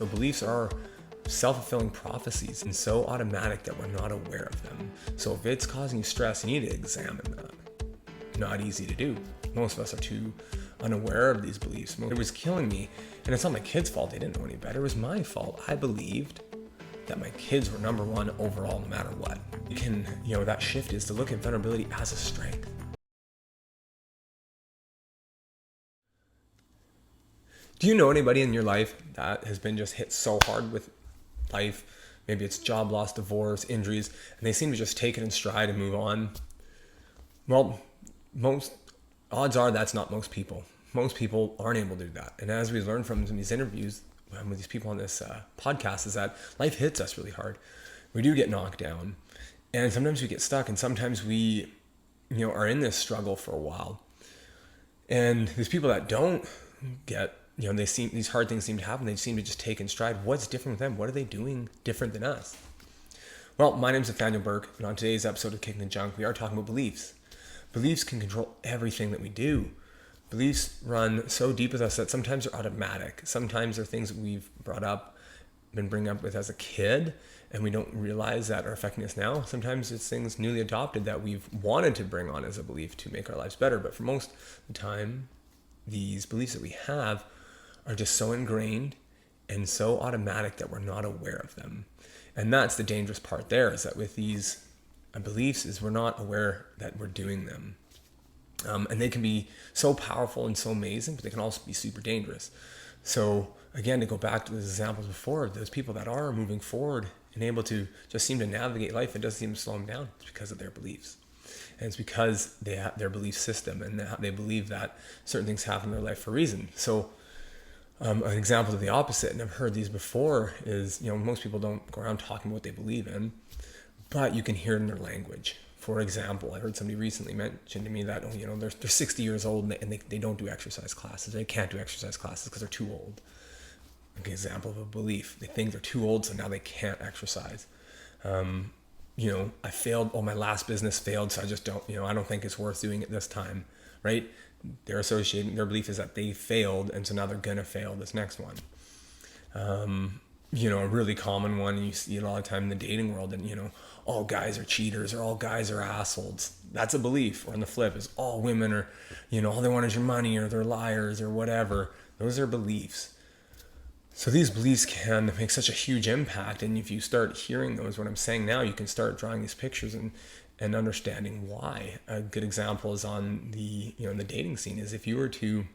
So beliefs are self-fulfilling prophecies and so automatic that we're not aware of them. So if it's causing you stress, you need to examine that. Not easy to do. Most of us are too unaware of these beliefs. It was killing me, and it's not my kids' fault. They didn't know any better. It was my fault. I believed that my kids were number one overall no matter what. That shift is to look at vulnerability as a strength. Do you know anybody in your life that has been just hit so hard with life? Maybe it's job loss, divorce, injuries, and they seem to just take it in stride and move on. Well, most odds are that's not most people. Most people aren't able to do that. And as we learned from these interviews with these people on this podcast, is that life hits us really hard. We do get knocked down, and sometimes we get stuck, and sometimes we, are in this struggle for a while. And these people that don't get, these hard things seem to happen. They seem to just take in stride. What's different with them? What are they doing different than us? Well, my name is Nathaniel Burke, and on today's episode of Kicking the Junk, we are talking about beliefs. Beliefs can control everything that we do. Beliefs run so deep with us that sometimes they're automatic. Sometimes they're things that we've been bringing up with as a kid, and we don't realize that are affecting us now. Sometimes it's things newly adopted that we've wanted to bring on as a belief to make our lives better. But for most of the time, these beliefs that we have are just so ingrained and so automatic that we're not aware of them. And that's the dangerous part there, is that with these beliefs is we're not aware that we're doing them. And they can be so powerful and so amazing, but they can also be super dangerous. So again, to go back to those examples before, those people that are moving forward and able to just seem to navigate life, it doesn't seem to slow them down. It's because of their beliefs. And it's because they have their belief system, and they believe that certain things happen in their life for a reason. So an example of the opposite, and I've heard these before, is, most people don't go around talking about what they believe in, but you can hear it in their language. For example, I heard somebody recently mention to me that, they're 60 years old and they don't do exercise classes. They can't do exercise classes because they're too old. An example of a belief. They think they're too old, so now they can't exercise. I failed, my last business failed, so I just don't, I don't think it's worth doing it this time, right? They're associating, their belief is that they failed, and so now they're gonna fail this next one. A really common one, and you see it all the time in the dating world, and all guys are cheaters, or all guys are assholes. That's a belief. Or on the flip is all women are, all they want is your money, or they're liars, or whatever. Those are beliefs. So these beliefs can make such a huge impact, and if you start hearing those, what I'm saying now, you can start drawing these pictures and understanding why. A good example is on the in the dating scene is if you were to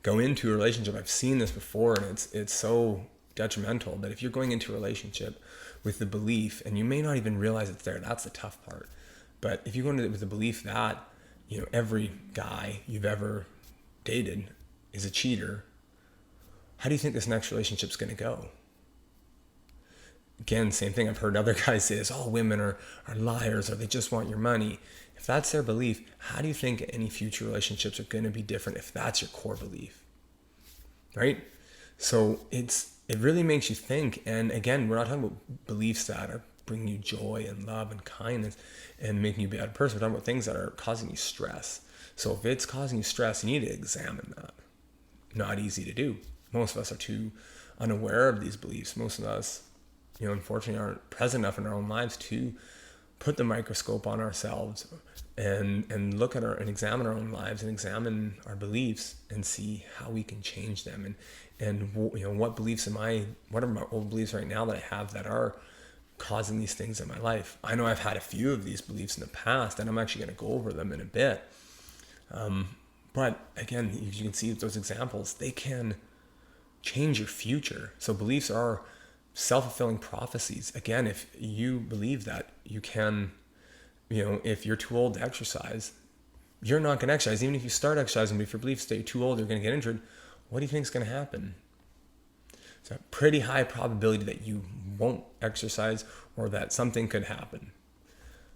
go into a relationship. I've seen this before, and it's so detrimental that if you're going into a relationship with the belief, and you may not even realize it's there, that's the tough part. But if you go into it with the belief that every guy you've ever dated is a cheater, how do you think this next relationship's going to go? Again, same thing. I've heard other guys say this, all women are liars, or they just want your money. If that's their belief, how do you think any future relationships are going to be different if that's your core belief? Right? So it really makes you think. And again, we're not talking about beliefs that are bringing you joy and love and kindness and making you a better person. We're talking about things that are causing you stress. So if it's causing you stress, you need to examine that. Not easy to do. Most of us are too unaware of these beliefs. Most of us, unfortunately, aren't present enough in our own lives to put the microscope on ourselves and look at and examine our own lives and examine our beliefs and see how we can change them. And what beliefs what are my old beliefs right now that I have that are causing these things in my life? I know I've had a few of these beliefs in the past, and I'm actually going to go over them in a bit. But again, you can see with those examples, they can change your future. So beliefs are self-fulfilling prophecies. Again, if you believe that you can, if you're too old to exercise, you're not going to exercise. Even if you start exercising, but if your beliefs say you're too old, you're going to get injured, what do you think is going to happen? It's a pretty high probability that you won't exercise or that something could happen,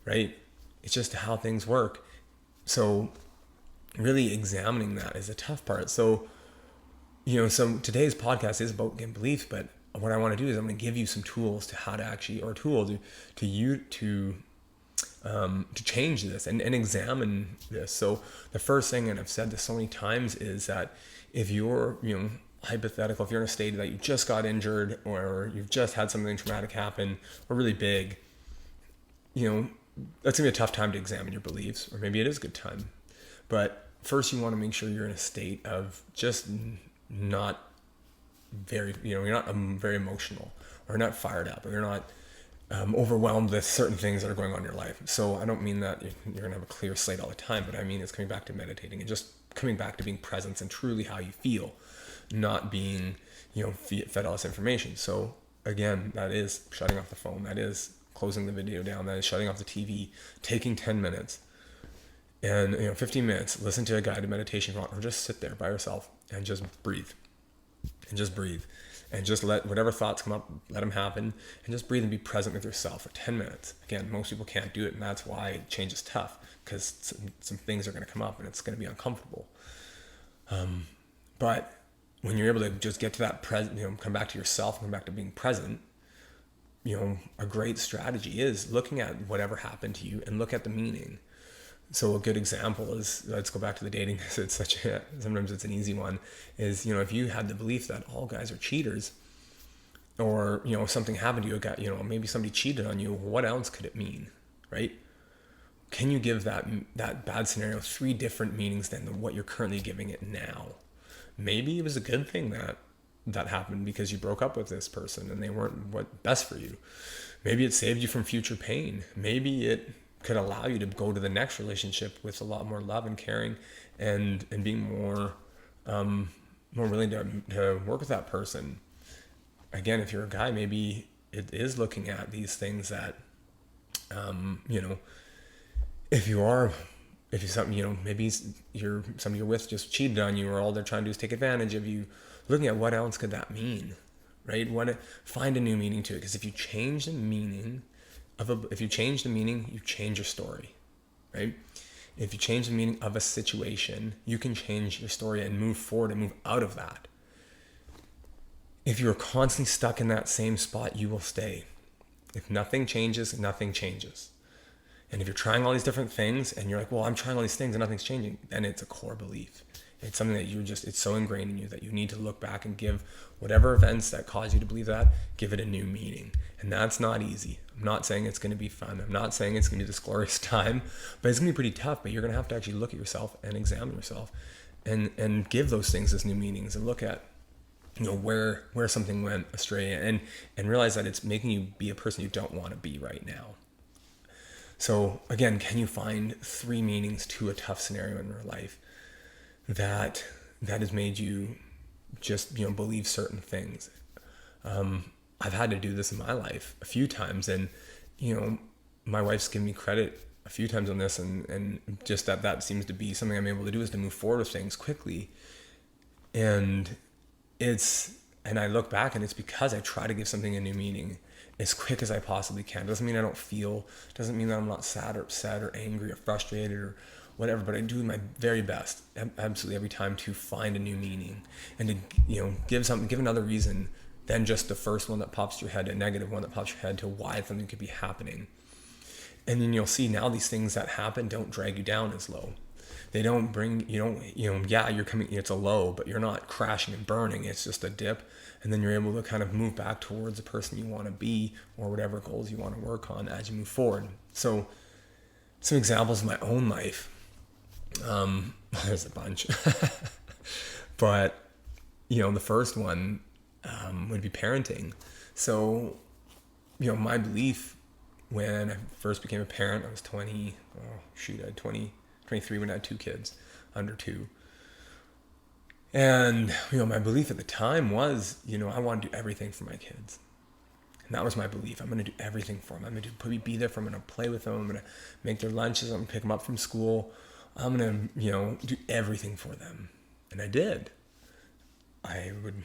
right? It's just how things work. So really examining that is a tough part. So today's podcast is about getting beliefs, but what I want to do is I'm going to give you some tools to how to actually, or a tool to change this and examine this. So the first thing, and I've said this so many times, is that if you're, hypothetical, if you're in a state that you just got injured or you've just had something traumatic happen or really big, that's gonna be a tough time to examine your beliefs, or maybe it is a good time. But first you want to make sure you're in a state of just not very, you're not very emotional, or not fired up, or you're not overwhelmed with certain things that are going on in your life. So I don't mean that you're going to have a clear slate all the time, but I mean it's coming back to meditating and just coming back to being present and truly how you feel, not being, fed all this information. So again, that is shutting off the phone. That is closing the video down. That is shutting off the TV, taking 10 minutes and 15 minutes, listen to a guided meditation, or just sit there by yourself and just breathe. And just breathe. And just let whatever thoughts come up, let them happen. And just breathe and be present with yourself for 10 minutes. Again, most people can't do it, and that's why change is tough, because some things are going to come up and it's going to be uncomfortable. But when you're able to just get to that present, come back to yourself, come back to being present, a great strategy is looking at whatever happened to you and look at the meaning. So a good example is, let's go back to the dating. It's sometimes it's an easy one, is, if you had the belief that all guys are cheaters, or, something happened to you, maybe somebody cheated on you, what else could it mean, right? Can you give that bad scenario 3 different meanings than what you're currently giving it now? Maybe it was a good thing that happened because you broke up with this person and they weren't what best for you. Maybe it saved you from future pain. Maybe it could allow you to go to the next relationship with a lot more love and caring, and being more willing to work with that person. Again, if you're a guy, maybe it is looking at these things that, maybe somebody you're with just cheated on you, or all they're trying to do is take advantage of you. Looking at what else could that mean, right? Find a new meaning to it, because if you change the meaning, you change your story, right? If you change the meaning of a situation, you can change your story and move forward and move out of that. If you're constantly stuck in that same spot, you will stay. If nothing changes, nothing changes. And if you're trying all these different things and you're like, well, I'm trying all these things and nothing's changing, then it's a core belief. It's something that it's so ingrained in you that you need to look back and give whatever events that cause you to believe that, give it a new meaning. And that's not easy. I'm not saying it's going to be fun. I'm not saying it's going to be this glorious time, but it's going to be pretty tough. But you're going to have to actually look at yourself and examine yourself and give those things as new meanings, and look at, where something went astray, and realize that it's making you be a person you don't want to be right now. So again, can you find 3 meanings to a tough scenario in your life that has made you just, believe certain things? I've had to do this in my life a few times, and, my wife's given me credit a few times on this, and just that seems to be something I'm able to do, is to move forward with things quickly. And I look back, and it's because I try to give something a new meaning as quick as I possibly can. Doesn't mean I don't feel, doesn't mean that I'm not sad or upset or angry or frustrated or whatever, but I do my very best absolutely every time to find a new meaning, and to give another reason than just the first one that pops to your head, a negative one that pops to your head, to why something could be happening. And then you'll see now these things that happen don't drag you down as low. They don't bring, you're coming, it's a low, but you're not crashing and burning. It's just a dip. And then you're able to kind of move back towards the person you want to be, or whatever goals you want to work on as you move forward. So some examples of my own life. There's a bunch, but the first one would be parenting. So, my belief when I first became a parent, I was 23 when I had 2 kids, under 2. And, my belief at the time was, I want to do everything for my kids. And that was my belief. I'm going to do everything for them. I'm going to be there for them. I'm going to play with them. I'm going to make their lunches. I'm going to pick them up from school. I'm going to, do everything for them. And I did. I would,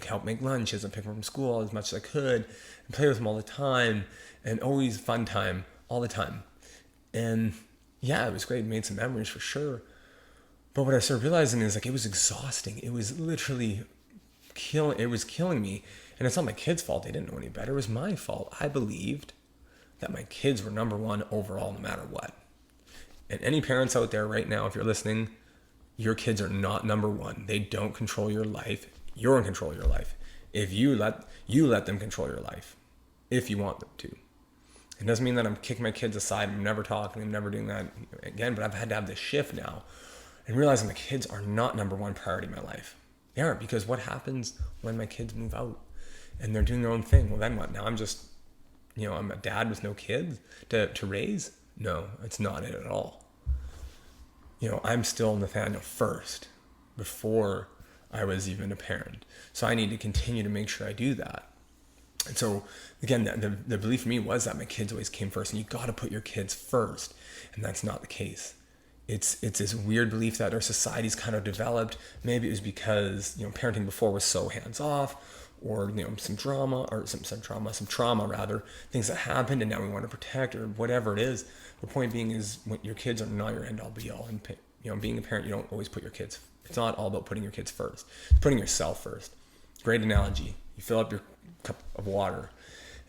help make lunches and pick them up from school as much as I could, and play with them all the time, and always fun time all the time. And yeah, it was great. Made some memories for sure. But what I started realizing is, it was exhausting. It was literally killing me. And it's not my kids' fault. They didn't know any better. It was my fault. I believed that my kids were number one overall, no matter what. And any parents out there right now, if you're listening, your kids are not number one. They don't control your life. You're in control of your life. If you let them control your life, if you want them to. It doesn't mean that I'm kicking my kids aside. I'm never talking. I'm never doing that again. But I've had to have this shift now and realizing my kids are not number one priority in my life. They aren't, because what happens when my kids move out and they're doing their own thing? Well, then what? Now I'm just, I'm a dad with no kids to raise? No, it's not it at all. I'm still Nathaniel first before I was even a parent. So I need to continue to make sure I do that. And so again, the belief for me was that my kids always came first, and you got to put your kids first. And that's not the case. It's this weird belief that our society's kind of developed. Maybe it was because, parenting before was so hands off, or, some trauma rather, things that happened and now we want to protect, or whatever it is. The point being is, when your kids are not your end all be all. And, being a parent, you don't always put your kids. It's not all about putting your kids first. It's putting yourself first. Great analogy. You fill up your cup of water,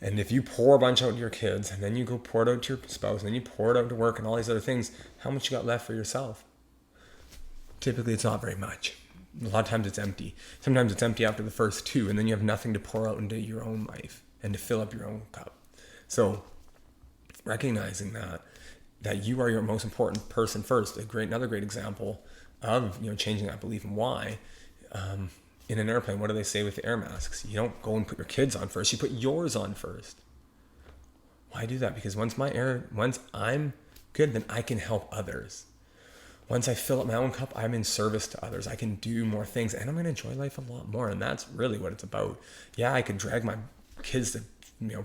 and if you pour a bunch out to your kids, and then you go pour it out to your spouse, and then you pour it out to work and all these other things, how much you got left for yourself? Typically, it's not very much. A lot of times it's empty. Sometimes it's empty after the first two, and then you have nothing to pour out into your own life and to fill up your own cup. So recognizing that you are your most important person first. Another great example of changing that belief, and why. In an airplane, what do they say with the air masks? You don't go and put your kids on first. You put yours on first. Why do that? Because once I'm good, then I can help others. Once I fill up my own cup, I'm in service to others. I can do more things, and I'm going to enjoy life a lot more. And that's really what it's about. Yeah, I could drag my kids to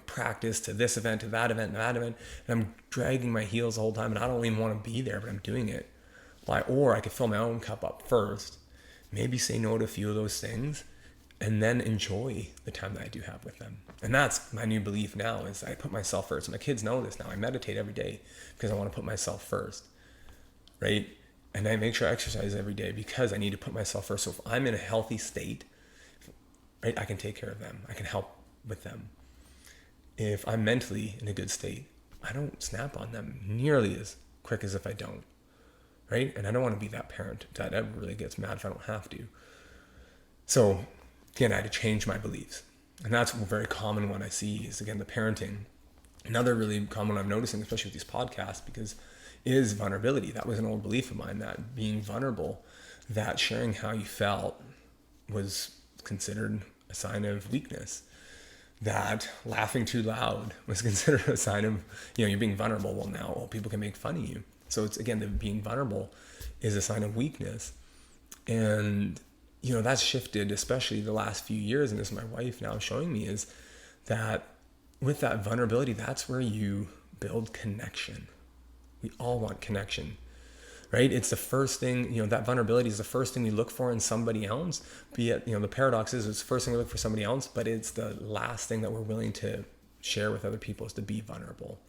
practice, to this event, to that event, and that event, and I'm dragging my heels the whole time, and I don't even want to be there, but I'm doing it. Or I could fill my own cup up first. Maybe say no to a few of those things, and then enjoy the time that I do have with them. And that's my new belief now, is I put myself first. And my kids know this now. I meditate every day because I want to put myself first, right? And I make sure I exercise every day because I need to put myself first. So if I'm in a healthy state, right, I can take care of them. I can help with them. If I'm mentally in a good state, I don't snap on them nearly as quick as if I don't. Right? And I don't want to be that parent that ever really gets mad if I don't have to. So again, I had to change my beliefs. And that's a very common one I see is, again, the parenting. Another really common one I'm noticing, especially with these podcasts, is vulnerability. That was an old belief of mine, that being vulnerable, that sharing how you felt was considered a sign of weakness. That laughing too loud was considered a sign of, you're being vulnerable. Well, now people can make fun of you. So it's, again, being vulnerable is a sign of weakness. And, that's shifted, especially the last few years. And this is my wife now showing me, is that with that vulnerability, that's where you build connection. We all want connection, right? It's the first thing, that vulnerability is the first thing we look for in somebody else. Be it, the paradox is it's the first thing we look for somebody else, but it's the last thing that we're willing to share with other people, is to be vulnerable.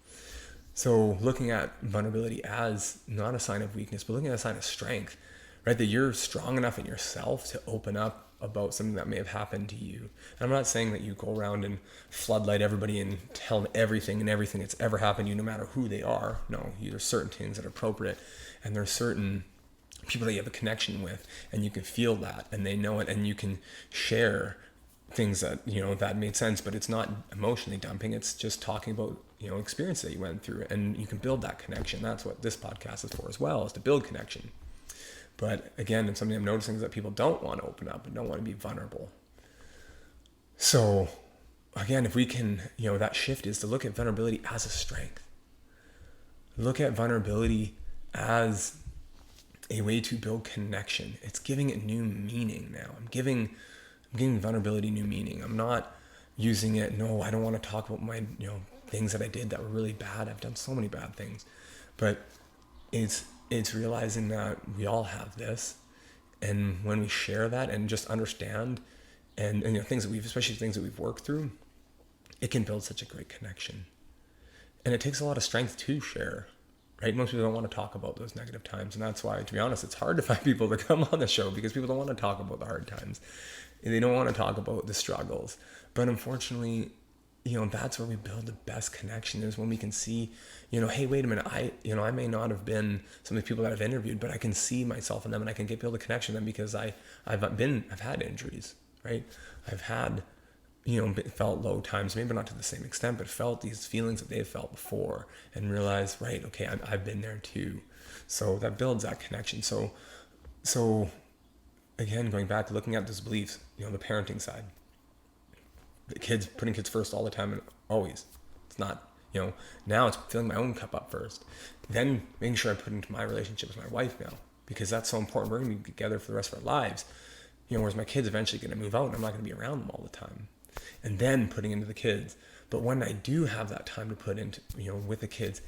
So looking at vulnerability as not a sign of weakness, but looking at a sign of strength, right? That you're strong enough in yourself to open up about something that may have happened to you. And I'm not saying that you go around and floodlight everybody and tell them everything that's ever happened to you, no matter who they are. No, there's certain things that are appropriate, and there's certain people that you have a connection with, and you can feel that, and they know it, and you can share things that, that made sense, but it's not emotionally dumping. It's just talking about, experience that you went through, and you can build that connection. That's what this podcast is for as well, is to build connection. But again, and something I'm noticing is that people don't want to open up and don't want to be vulnerable. So again, if we can, that shift is to look at vulnerability as a strength. Look at vulnerability as a way to build connection. It's giving it new meaning now. I'm giving vulnerability new meaning. I'm not using it, no, I don't want to talk about my, things that I did that were really bad. I've done so many bad things. But it's realizing that we all have this. And when we share that and just understand and things that especially things that we've worked through, it can build such a great connection. And it takes a lot of strength to share, right? Most people don't want to talk about those negative times. And that's why, to be honest, it's hard to find people to come on the show, because people don't want to talk about the hard times. They don't want to talk about the struggles. But unfortunately, that's where we build the best connection, is when we can see, hey, wait a minute, I may not have been some of the people that I've interviewed, but I can see myself in them, and I can build a connection with them because I've had injuries, right? I've had, felt low times, maybe not to the same extent, but felt these feelings that they've felt before, and realized, right, okay, I've been there too. So that builds that connection. So again, going back to looking at those beliefs, the parenting side, putting kids first all the time, and always. It's not, now it's filling my own cup up first. Then making sure I put into my relationship with my wife now, because that's so important. We're going to be together for the rest of our lives. Whereas my kids eventually going to move out and I'm not going to be around them all the time. And then putting into the kids. But when I do have that time to put into, with the kids,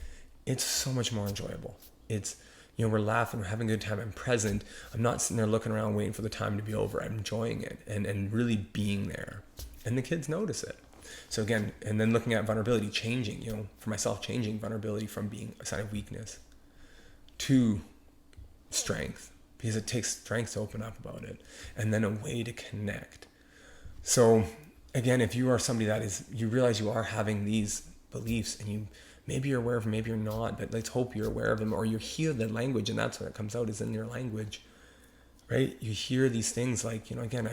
it's so much more enjoyable. It's, we're laughing, we're having a good time. I'm present. I'm not sitting there looking around waiting for the time to be over. I'm enjoying it and really being there. And the kids notice it. So again, and then looking at vulnerability, changing, for myself, changing vulnerability from being a sign of weakness to strength, because it takes strength to open up about it, and then a way to connect. So again, if you are somebody you realize you are having these beliefs, and maybe you're aware of them, maybe you're not, but let's hope you're aware of them, or you hear the language, and that's when it comes out, is in your language, right? You hear these things like, again,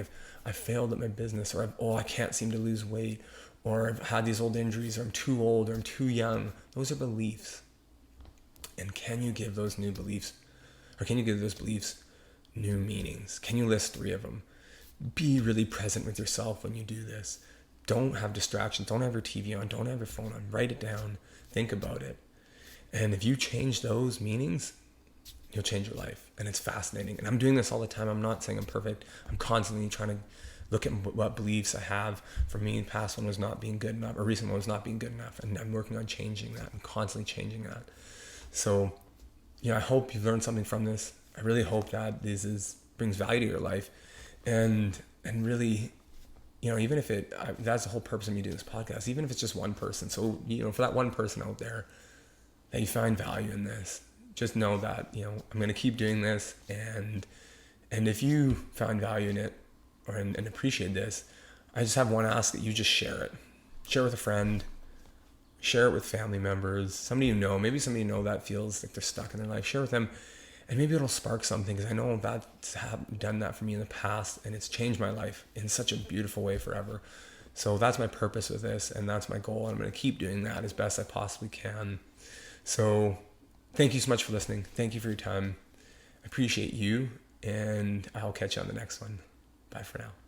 I've failed at my business, or I can't seem to lose weight, or I've had these old injuries, or I'm too old, or I'm too young. Those are beliefs. And can you give those new beliefs, or can you give those beliefs new meanings? Can you list 3 of them? Be really present with yourself when you do this. Don't have distractions. Don't have your TV on. Don't have your phone on. Write it down. Think about it. And if you change those meanings, you'll change your life. And it's fascinating. And I'm doing this all the time. I'm not saying I'm perfect. I'm constantly trying to look at what beliefs I have. For me, the past one was not being good enough, or recent one was not being good enough. And I'm working on changing that. I'm constantly changing that. So, I hope you've learned something from this. I really hope that this brings value to your life. And really, even if that's the whole purpose of me doing this podcast, even if it's just one person. So, for that one person out there that you find value in this, just know that, I'm going to keep doing this. And if you find value in it, and appreciate this, I just have one ask, that you just share it. Share it with a friend. Share it with family members. Somebody maybe somebody that feels like they're stuck in their life. Share with them, and maybe it'll spark something, because I know that's done that for me in the past, and it's changed my life in such a beautiful way forever. So that's my purpose with this, and that's my goal. I'm going to keep doing that as best I possibly can. So thank you so much for listening. Thank you for your time. I appreciate you, and I'll catch you on the next one. Bye for now.